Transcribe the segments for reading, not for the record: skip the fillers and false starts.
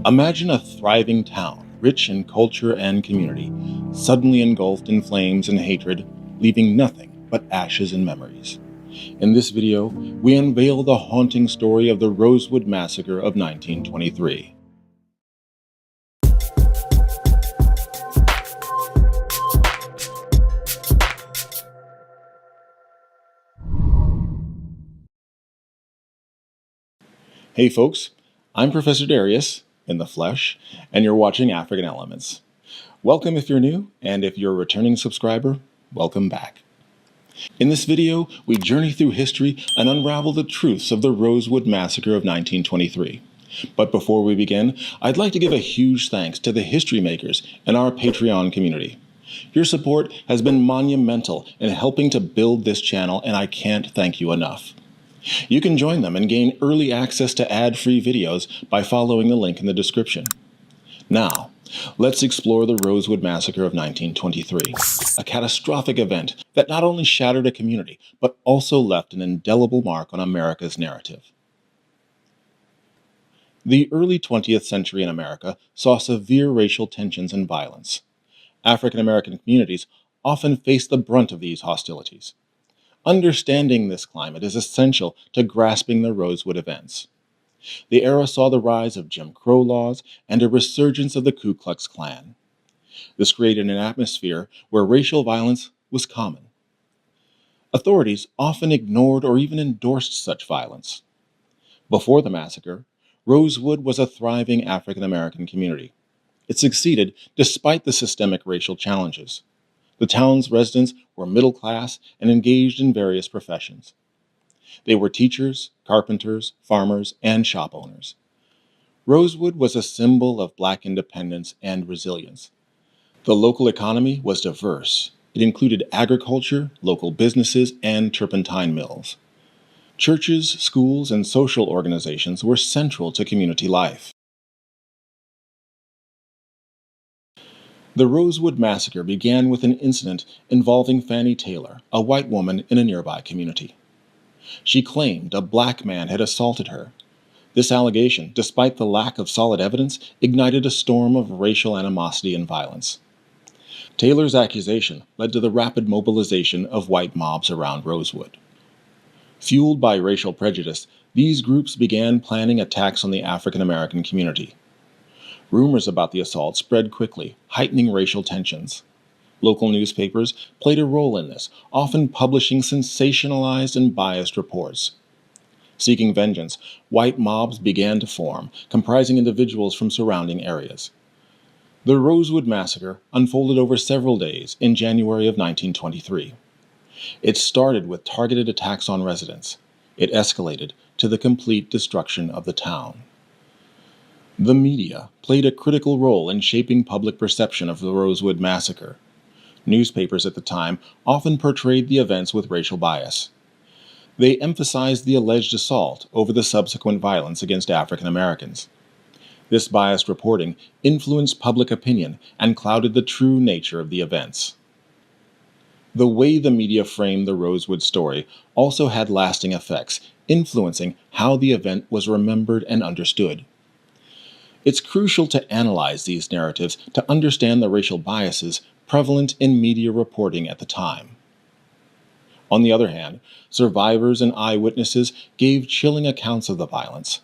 Imagine a thriving town, rich in culture and community, suddenly engulfed in flames and hatred, leaving nothing but ashes and memories. In this video, we unveil the haunting story of the Rosewood Massacre of 1923. Hey folks, I'm Professor Darius, in the flesh, and you're watching African Elements. Welcome if you're new, and if you're a returning subscriber, welcome back. In this video, we journey through history and unravel the truths of the Rosewood Massacre of 1923. But before we begin, I'd like to give a huge thanks to the history makers in our Patreon community. Your support has been monumental in helping to build this channel, and I can't thank you enough. You can join them and gain early access to ad-free videos by following the link in the description. Now, let's explore the Rosewood Massacre of 1923, a catastrophic event that not only shattered a community, but also left an indelible mark on America's narrative. The early 20th century in America saw severe racial tensions and violence. African American communities often faced the brunt of these hostilities. Understanding this climate is essential to grasping the Rosewood events. The era saw the rise of Jim Crow laws and a resurgence of the Ku Klux Klan. This created an atmosphere where racial violence was common. Authorities often ignored or even endorsed such violence. Before the massacre, Rosewood was a thriving African American community. It succeeded despite the systemic racial challenges. The town's residents were middle class and engaged in various professions. They were teachers, carpenters, farmers, and shop owners. Rosewood was a symbol of Black independence and resilience. The local economy was diverse. It included agriculture, local businesses, and turpentine mills. Churches, schools, and social organizations were central to community life. The Rosewood Massacre began with an incident involving Fannie Taylor, a white woman in a nearby community. She claimed a black man had assaulted her. This allegation, despite the lack of solid evidence, ignited a storm of racial animosity and violence. Taylor's accusation led to the rapid mobilization of white mobs around Rosewood. Fueled by racial prejudice, these groups began planning attacks on the African American community. Rumors about the assault spread quickly, heightening racial tensions. Local newspapers played a role in this, often publishing sensationalized and biased reports. Seeking vengeance, white mobs began to form, comprising individuals from surrounding areas. The Rosewood Massacre unfolded over several days in January of 1923. It started with targeted attacks on residents. It escalated to the complete destruction of the town. The media played a critical role in shaping public perception of the Rosewood Massacre. Newspapers at the time often portrayed the events with racial bias. They emphasized the alleged assault over the subsequent violence against African Americans. This biased reporting influenced public opinion and clouded the true nature of the events. The way the media framed the Rosewood story also had lasting effects, influencing how the event was remembered and understood. It's crucial to analyze these narratives to understand the racial biases prevalent in media reporting at the time. On the other hand, survivors and eyewitnesses gave chilling accounts of the violence.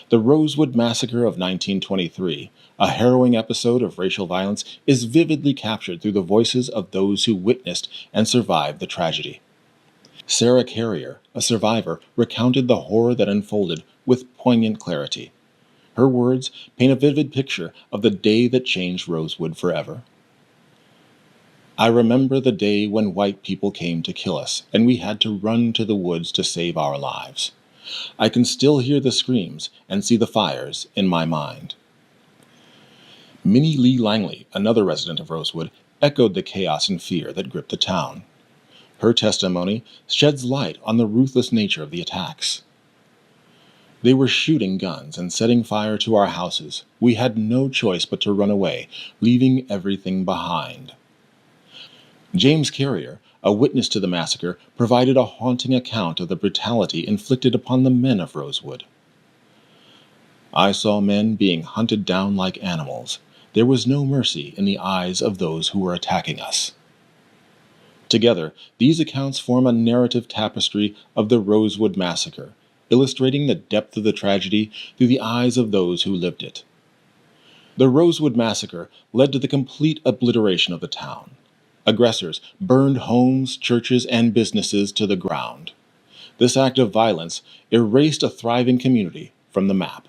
The Rosewood Massacre of 1923, a harrowing episode of racial violence, is vividly captured through the voices of those who witnessed and survived the tragedy. Sarah Carrier, a survivor, recounted the horror that unfolded with poignant clarity. Her words paint a vivid picture of the day that changed Rosewood forever. I remember the day when white people came to kill us, and we had to run to the woods to save our lives. I can still hear the screams and see the fires in my mind. Minnie Lee Langley, another resident of Rosewood, echoed the chaos and fear that gripped the town. Her testimony sheds light on the ruthless nature of the attacks. They were shooting guns and setting fire to our houses. We had no choice but to run away, leaving everything behind. James Carrier, a witness to the massacre, provided a haunting account of the brutality inflicted upon the men of Rosewood. I saw men being hunted down like animals. There was no mercy in the eyes of those who were attacking us. Together, these accounts form a narrative tapestry of the Rosewood Massacre, illustrating the depth of the tragedy through the eyes of those who lived it. The Rosewood Massacre led to the complete obliteration of the town. Aggressors burned homes, churches, and businesses to the ground. This act of violence erased a thriving community from the map.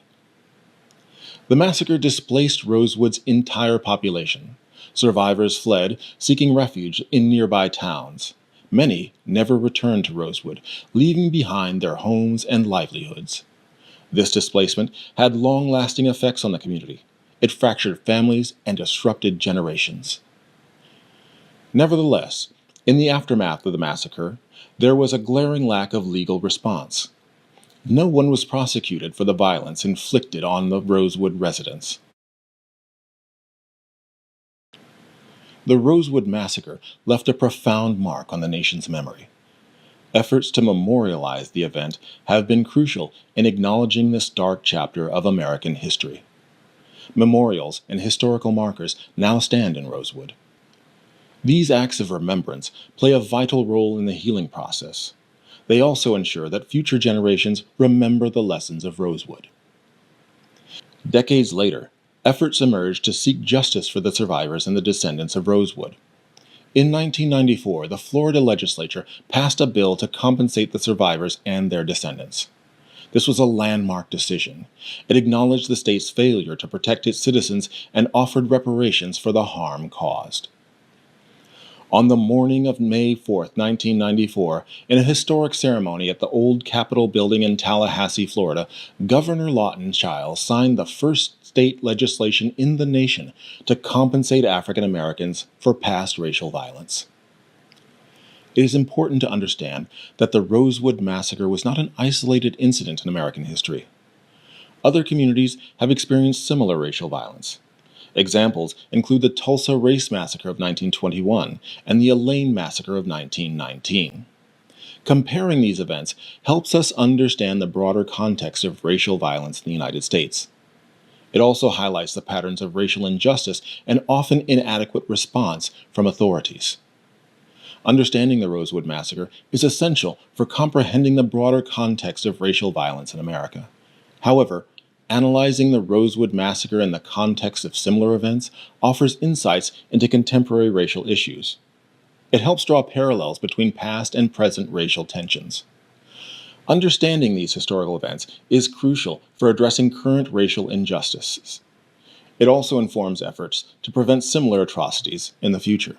The massacre displaced Rosewood's entire population. Survivors fled, seeking refuge in nearby towns. Many never returned to Rosewood, leaving behind their homes and livelihoods. This displacement had long-lasting effects on the community. It fractured families and disrupted generations. Nevertheless, in the aftermath of the massacre, there was a glaring lack of legal response. No one was prosecuted for the violence inflicted on the Rosewood residents. The Rosewood Massacre left a profound mark on the nation's memory. Efforts to memorialize the event have been crucial in acknowledging this dark chapter of American history. Memorials and historical markers now stand in Rosewood. These acts of remembrance play a vital role in the healing process. They also ensure that future generations remember the lessons of Rosewood. Decades later, efforts emerged to seek justice for the survivors and the descendants of Rosewood. In 1994, the Florida legislature passed a bill to compensate the survivors and their descendants. This was a landmark decision. It acknowledged the state's failure to protect its citizens and offered reparations for the harm caused. On the morning of May 4, 1994, in a historic ceremony at the old Capitol building in Tallahassee, Florida, Governor Lawton Chiles signed the first state legislation in the nation to compensate African Americans for past racial violence. It is important to understand that the Rosewood Massacre was not an isolated incident in American history. Other communities have experienced similar racial violence. Examples include the Tulsa Race Massacre of 1921 and the Elaine Massacre of 1919. Comparing these events helps us understand the broader context of racial violence in the United States. It also highlights the patterns of racial injustice and often inadequate response from authorities. Understanding the Rosewood Massacre is essential for comprehending the broader context of racial violence in America. However, analyzing the Rosewood Massacre in the context of similar events offers insights into contemporary racial issues. It helps draw parallels between past and present racial tensions. Understanding these historical events is crucial for addressing current racial injustices. It also informs efforts to prevent similar atrocities in the future.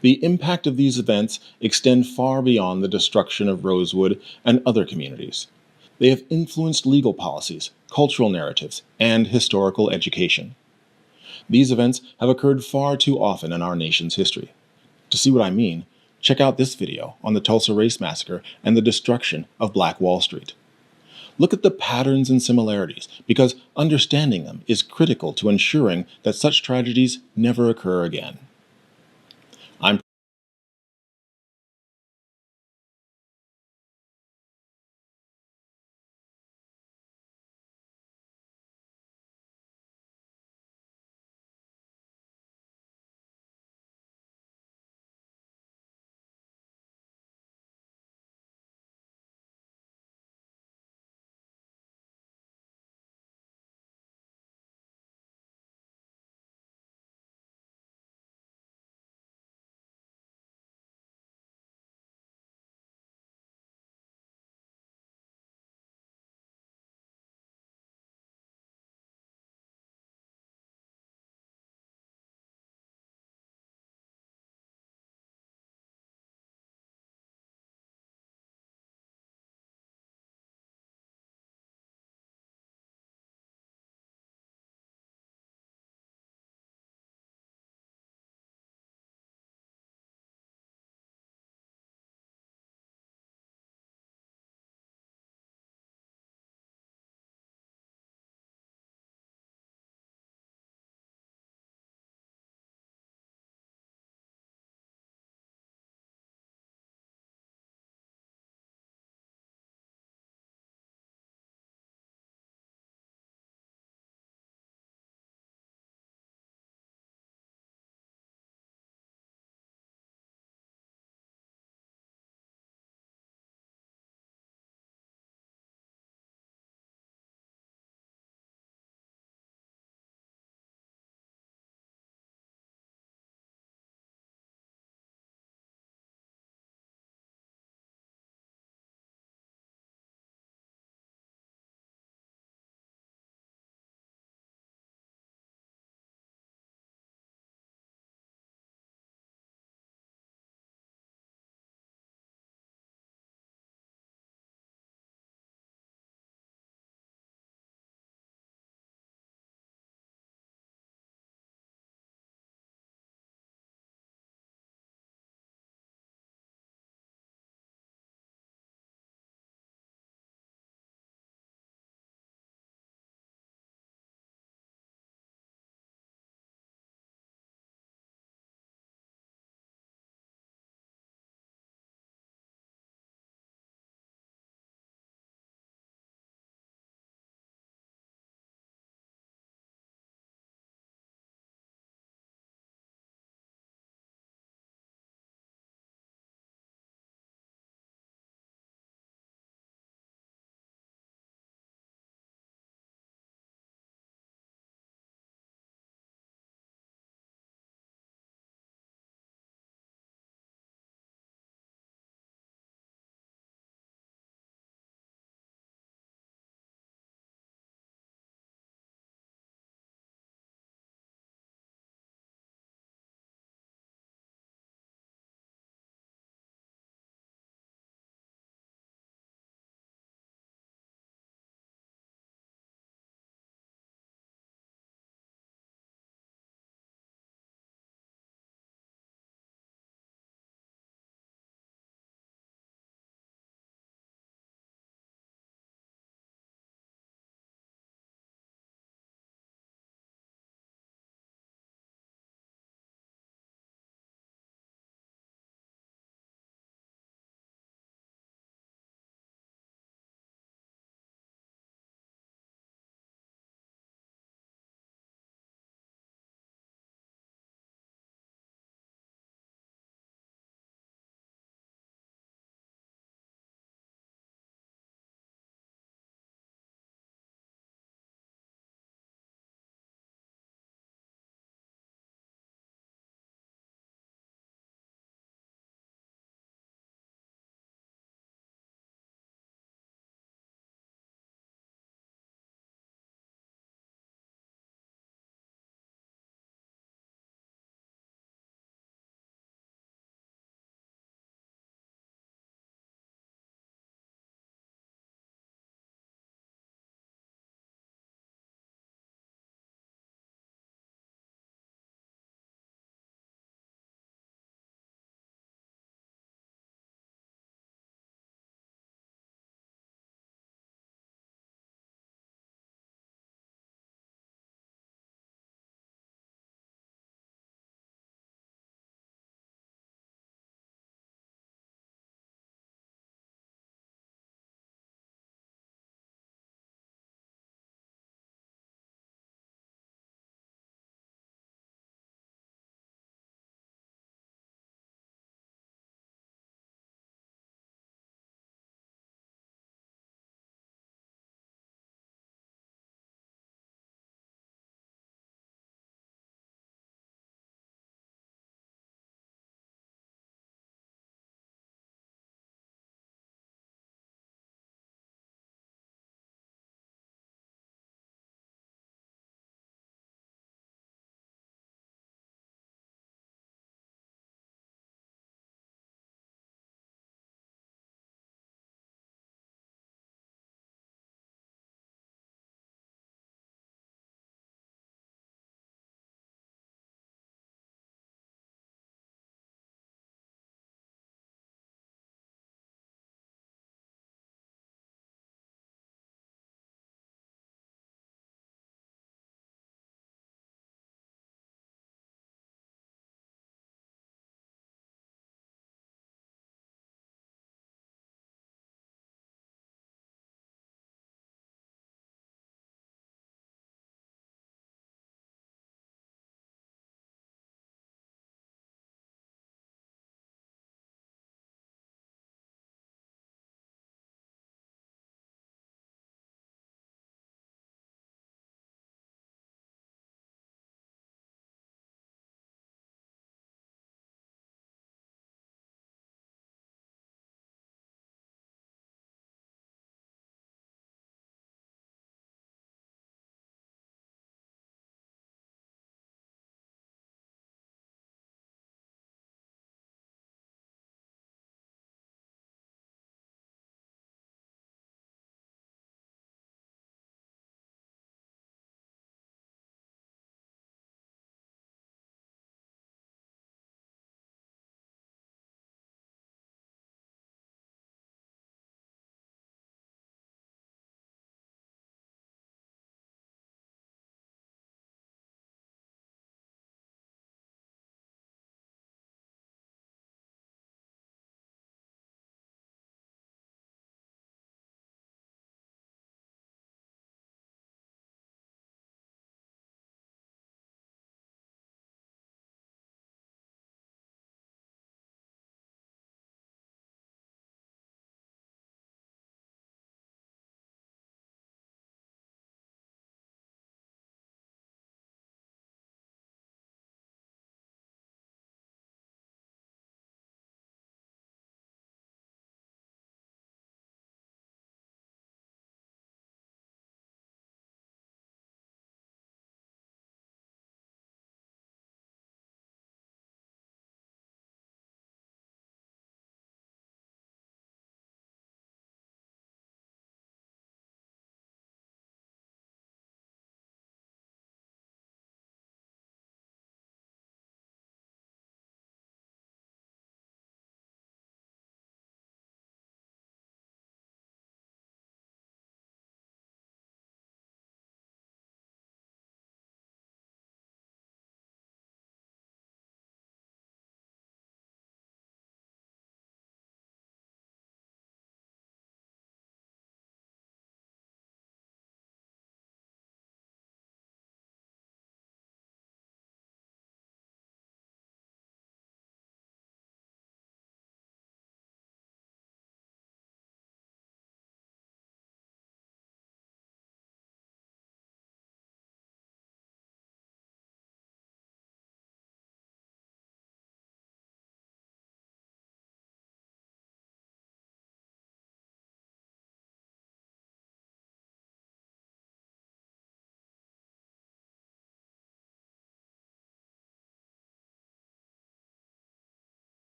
The impact of these events extend far beyond the destruction of Rosewood and other communities. They have influenced legal policies, cultural narratives, and historical education. These events have occurred far too often in our nation's history. To see what I mean, check out this video on the Tulsa Race Massacre and the destruction of Black Wall Street. Look at the patterns and similarities, because understanding them is critical to ensuring that such tragedies never occur again.